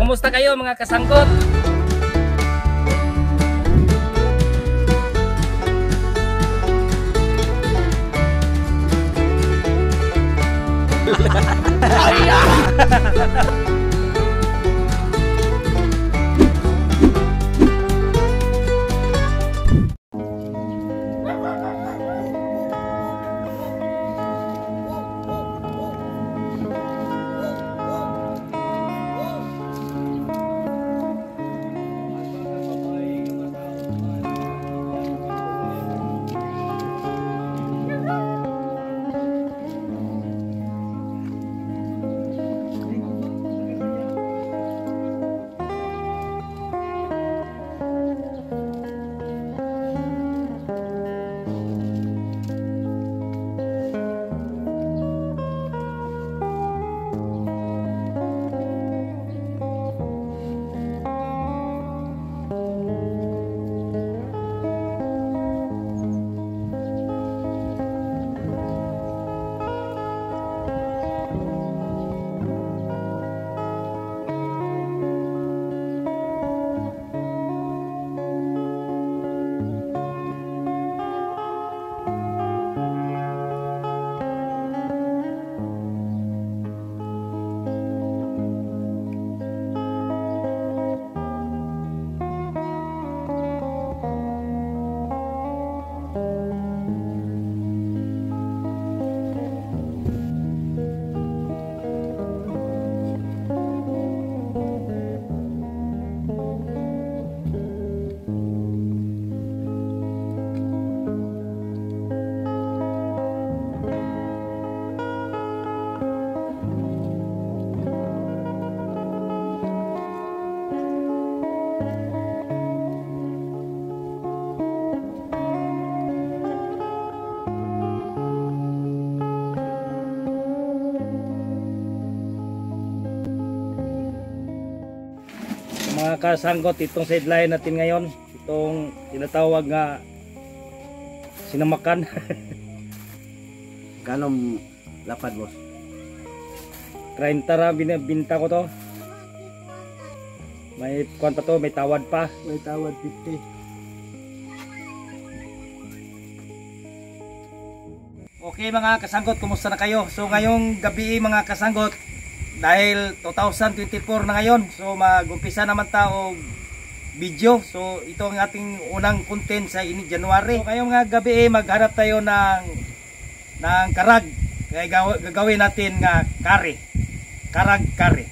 kumusta kayo mga kasangkot? Mga kasanggot, itong sideline natin ngayon, itong tinatawag nga sinamakan. Ganong lapad, boss? 30 ra binta ko to. May kuwan pa to, may tawad pa. May tawad 50. Okay mga kasanggot, kumusta na kayo? So ngayong gabi mga kasanggot, dahil 2024 na ngayon, so mag-umpisa naman tao video. So ito ang ating unang content sa ini January. So ngayong gabi maghanap tayo ng karag. Kaya gagawin natin nga kare. Karag kare.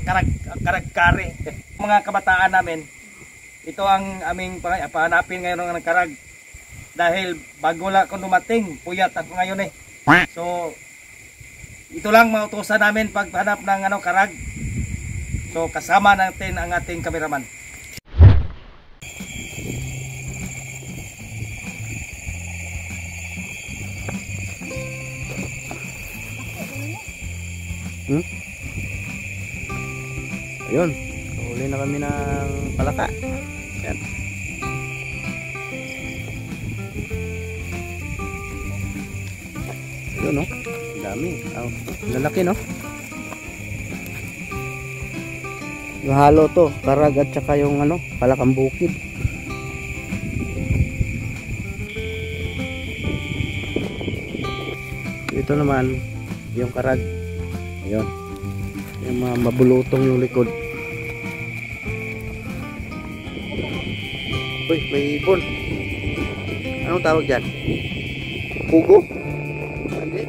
Karag kare. Mga kabataan namin, ito ang aming pahanapin ngayon ng karag. Dahil bago lang ako dumating, puyat ako ngayon eh. So ito lang mautusan namin paghanap ng karag. So kasama natin ang ating kameraman. Ayun, huli na kami ng palaka. Yan. Ayun, no? Dami. Oh, lalaki, no? Halo to, karag at saka yung palakang bukid. Ito naman yung karag. Ayun. Yung mga mabulutong yung likod. Uy, may ibon. Anong tawag dyan? Pugo? Hindi.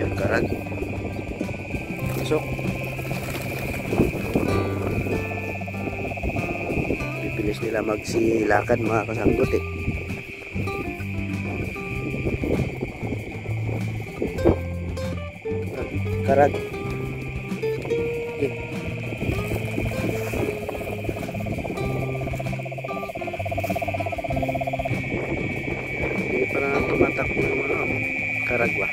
Yan, karag. Pasok. Pipilis nila magsilakan mga kasanggot eh. Karag. Okay. Hindi pa na tumatakbo ng karagwa.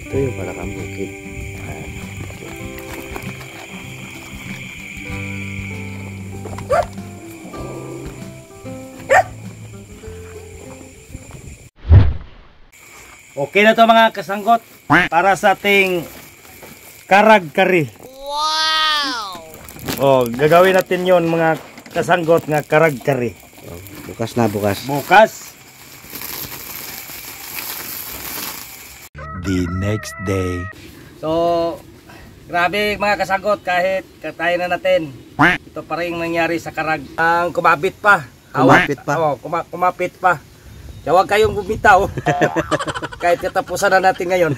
Ito yung Palakang Bukid. Ayan. Okay na to mga kasanggot para sa ating karag kari. Wow! Oh, gagawin natin yon mga kasanggot nga karag kari. Oh, bukas na bukas. Bukas. The next day. So, grabe mga kasanggot kahit katayin na natin. Ito pa rin nangyari sa karag. Ang kumapit pa. Kumapit pa. Oo, kumapit pa. Kaya huwag kayong bumitaw. Kahit katapusan na natin ngayon.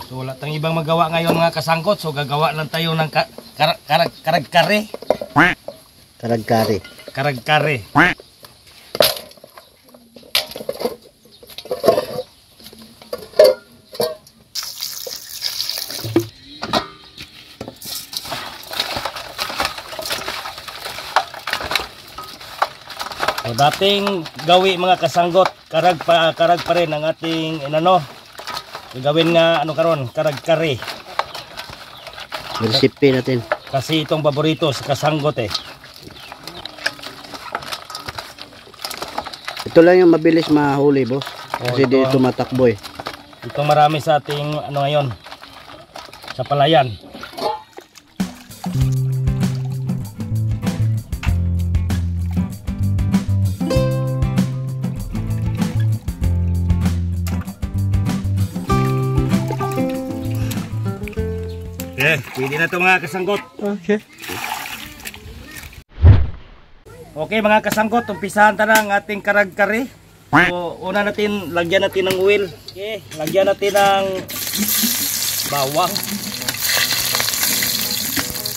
So wala tayong ibang magawa ngayon mga kasangkot. So gagawa lang tayo ng karag-kare. Karag-kare. Karag-kare. So dating gawi mga kasanggot, karag pa rin ang ating inano. Gagawin nga ano karon, karag-kare. Recipe natin. Kasi itong paborito sa kasanggot eh. Ito lang yung mabilis mahuli, boss. Kasi ito, di ito matakbo eh. Ito marami sa ating ano ngayon sa palayan. Okay, pwede na ito mga kasanggot. Okay. Okay mga kasanggot, umpisahan na ang ating karag-kare. So, una natin, lagyan natin ng oil. Okay, lagyan natin ng bawang.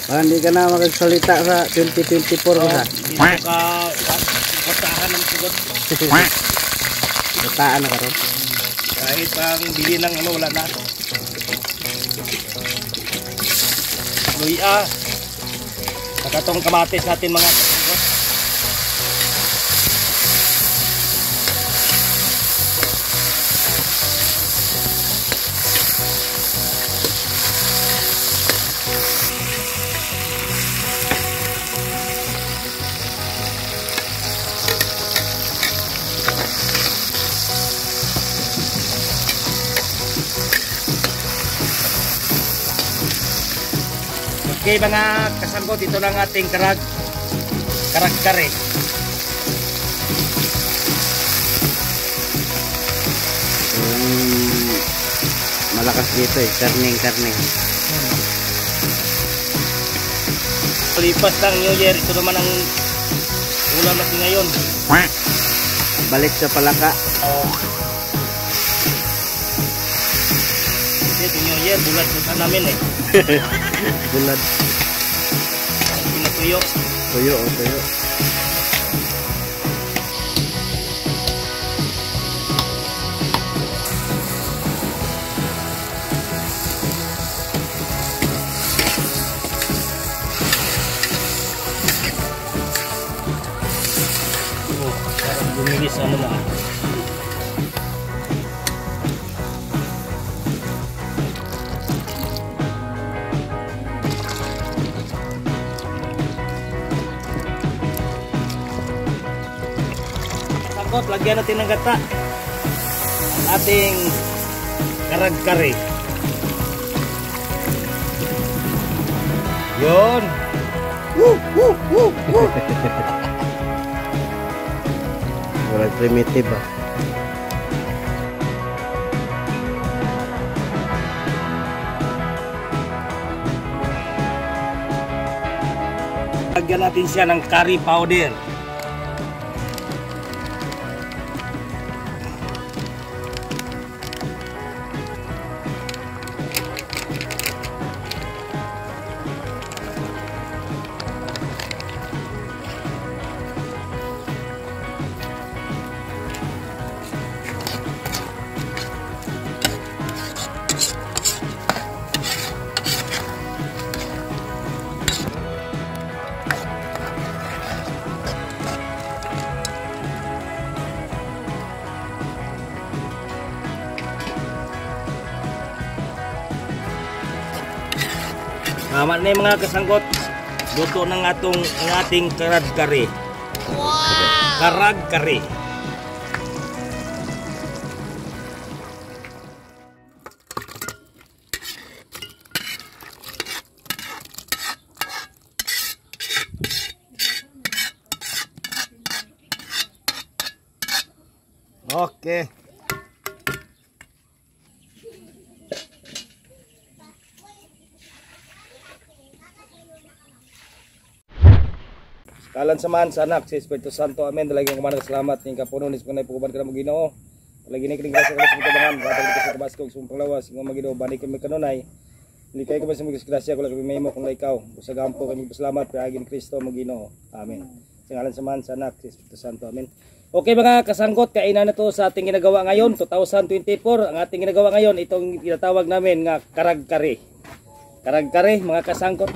Parang hindi ka na makagsalita sa 2024 ko sa. Hindi ka katahan ng sugot. Kataan na ka ron. Kahit pang bili ng ano, wala na. Luya. Saka itong kamatis natin mga kasanggot. Okay mga kasanggot, ito lang ating karag-kare. Malakas dito eh, karning. Lipas ng New Year, ito naman ang ulam natin ngayon. Balik sa palaka. Ito New Year, bulat sa namin eh. Bulad. Pinatuyo. Tuyo. English ano na. Sangkot, lagyan natin ng gata ang ating karag-kari. Yun. Walang primitive ah. Lagyan natin siya ng curry powder. Tama na yung mga kasanggot. Luto ng ating karag-kari. Wow! Karag-kari. Okay. Kalan samahan sa anak si Espiritu Santo. Amen. Dalagang kumanan salamat ning kapuno ni Sunay puguban ka mo Ginoo. Lagi ni kining grasya sa tabangan, batang dito sa kabasko sa panglawas, ng Ginoo bani ko mi kanunay. Likay ko ba sa mga grasya ko lagi mahimo kung ikaw. Sa gampo kami pasalamat paagi ni Kristo mo Ginoo. Amen. Sa ngalan samahan sa anak si Espiritu Santo. Amen. Okay mga kasangkot, kainan na to sa ating ginagawa ngayon 2024. Ang ating ginagawa ngayon itong tinatawag namin nga karag-kari. Karag-kari mga kasangkot.